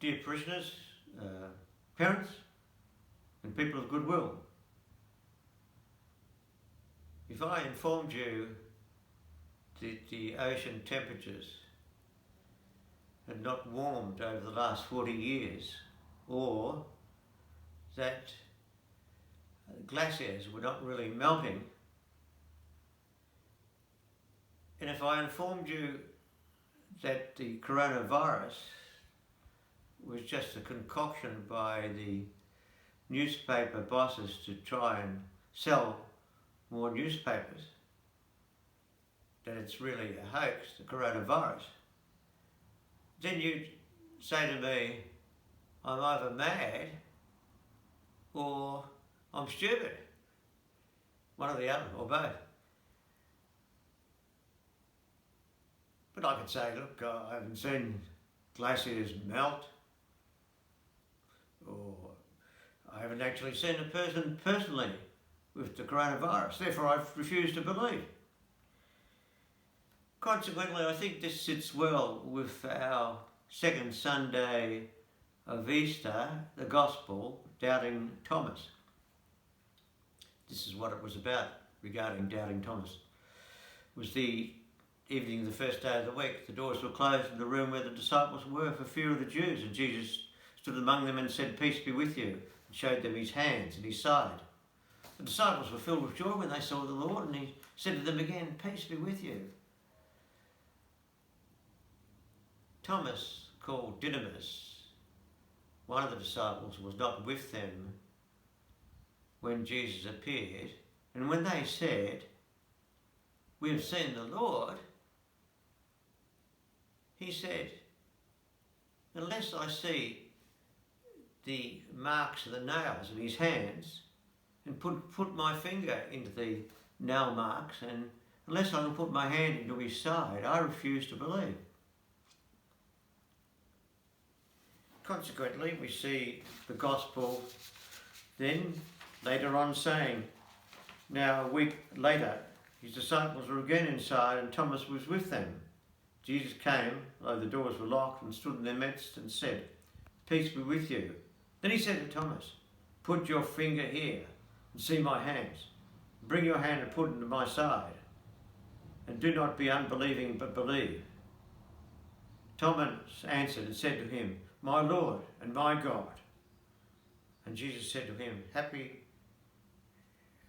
dear parishioners, parents and people of goodwill, if I informed you that the ocean temperatures had not warmed over the last 40 years, or that glaciers were not really melting, and if I informed you that the coronavirus was just a concoction by the newspaper bosses to try and sell more newspapers, that it's really a hoax, the coronavirus, then you'd say to me, I'm either mad or I'm stupid. One or the other, or both. But I could say, look, I haven't seen glaciers melt, or I haven't actually seen a person personally with the coronavirus, therefore I refuse to believe. Consequently, I think this sits well with our second Sunday of Easter, the Gospel, Doubting Thomas. This is what it was about regarding Doubting Thomas. It was the evening of the first day of the week. The doors were closed in the room where the disciples were for fear of the Jews, and Jesus stood among them and said, "Peace be with you," and showed them his hands and his side. The disciples were filled with joy when they saw the Lord, and he said to them again, "Peace be with you." Thomas, called Didymus, one of the disciples, was not with them when Jesus appeared, and when they said, "We have seen the Lord," he said, "Unless I see the marks of the nails in his hands and put my finger into the nail marks, and unless I can put my hand into his side, I refuse to believe." Consequently, we see the Gospel then later on saying, now a week later, his disciples were again inside and Thomas was with them. Jesus came, though the doors were locked, and stood in their midst and said, "Peace be with you." Then he said to Thomas, "Put your finger here and see my hands. Bring your hand and put it into my side. And do not be unbelieving, but believe." Thomas answered and said to him, "My Lord and my God." And Jesus said to him, "Happy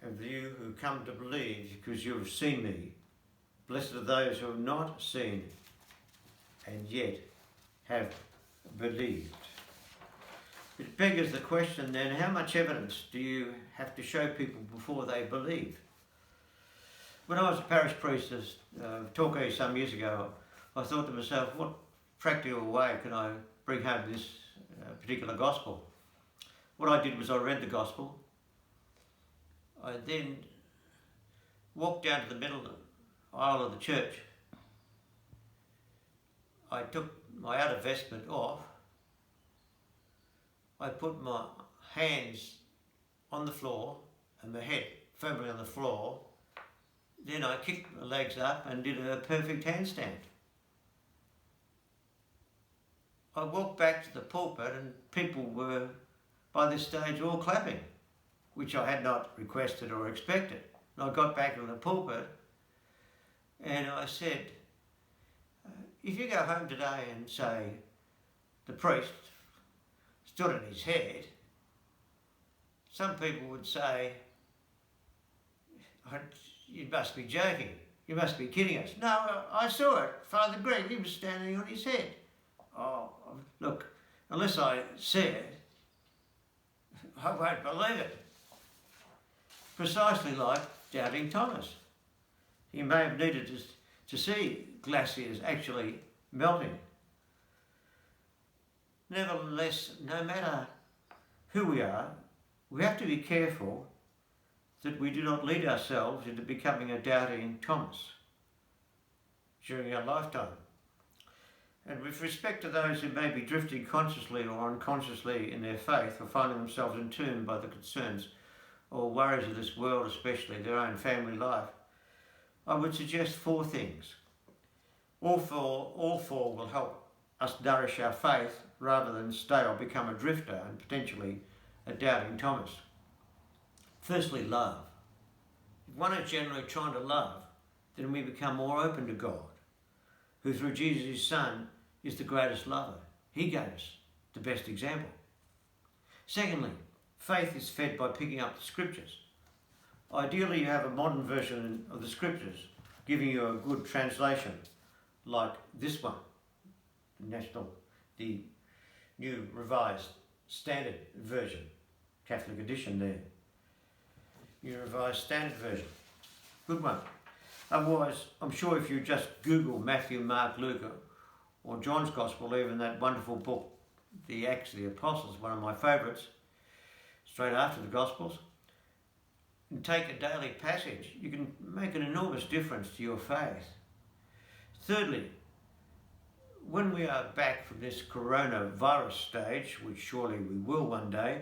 of you who come to believe, because you have seen me. Blessed are those who have not seen and yet have believed." It begs the question then, how much evidence do you have to show people before they believe? When I was a parish priest at Torquay some years ago, I thought to myself, what practical way can I bring home this particular gospel? What I did was I read the gospel. I then walked down to the middle aisle of the church. I took my outer vestment off. I put my hands on the floor and my head firmly on the floor. Then I kicked my legs up and did a perfect handstand. I walked back to the pulpit and people were, by this stage, all clapping, which I had not requested or expected. And I got back to the pulpit and I said, if you go home today and say, the priest stood on his head, some people would say, you must be joking, you must be kidding us. No, I saw it. Father Greg, he was standing on his head. Oh, look, unless I see it, I won't believe it. Precisely like Doubting Thomas. He may have needed to see glaciers actually melting. Nevertheless, no matter who we are, we have to be careful that we do not lead ourselves into becoming a Doubting Thomas during our lifetime. And with respect to those who may be drifting consciously or unconsciously in their faith, or finding themselves entombed by the concerns or worries of this world, especially their own family life, I would suggest 4 things. All four will help us nourish our faith rather than stay or become a drifter and potentially a doubting Thomas. Firstly, love. If one is generally trying to love, then we become more open to God, who through Jesus his Son is the greatest lover. He gave us the best example. Secondly, faith is fed by picking up the scriptures. Ideally, you have a modern version of the scriptures giving you a good translation, like this one, the New Revised Standard Version, Catholic edition there. New Revised Standard Version. Good one. Otherwise, I'm sure if you just Google Matthew, Mark, Luke, or John's Gospel, even that wonderful book, The Acts of the Apostles, one of my favourites, straight after the Gospels, and take a daily passage, you can make an enormous difference to your faith. Thirdly, when we are back from this coronavirus stage, which surely we will one day,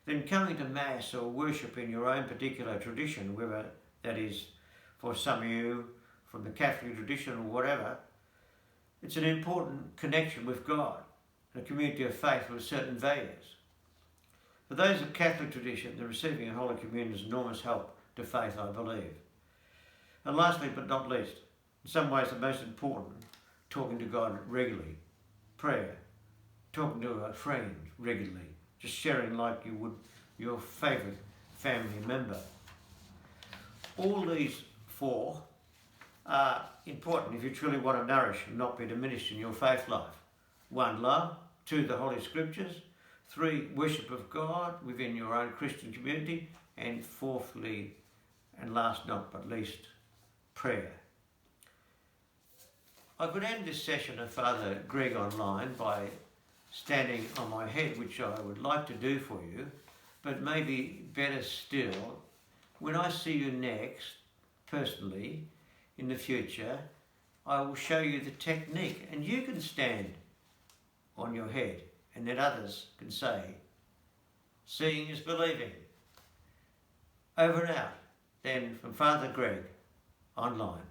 then coming to Mass or worship in your own particular tradition, whether that is for some of you from the Catholic tradition or whatever, it's an important connection with God, a community of faith with certain values. For those of Catholic tradition, the receiving of Holy Communion is enormous help to faith, I believe. And lastly, but not least, in some ways the most important, talking to God regularly, prayer, talking to a friend regularly, just sharing like you would your favourite family member. All these four are important if you truly want to nourish and not be diminished in your faith life. 1, love. 2, the Holy Scriptures. 3, worship of God within your own Christian community. And fourthly, and last not but least, prayer. I could end this session of Father Greg Online by standing on my head, which I would like to do for you, but maybe better still, when I see you next, personally, in the future, I will show you the technique, and you can stand on your head, and then others can say, seeing is believing. Over and out, then from Father Greg Online.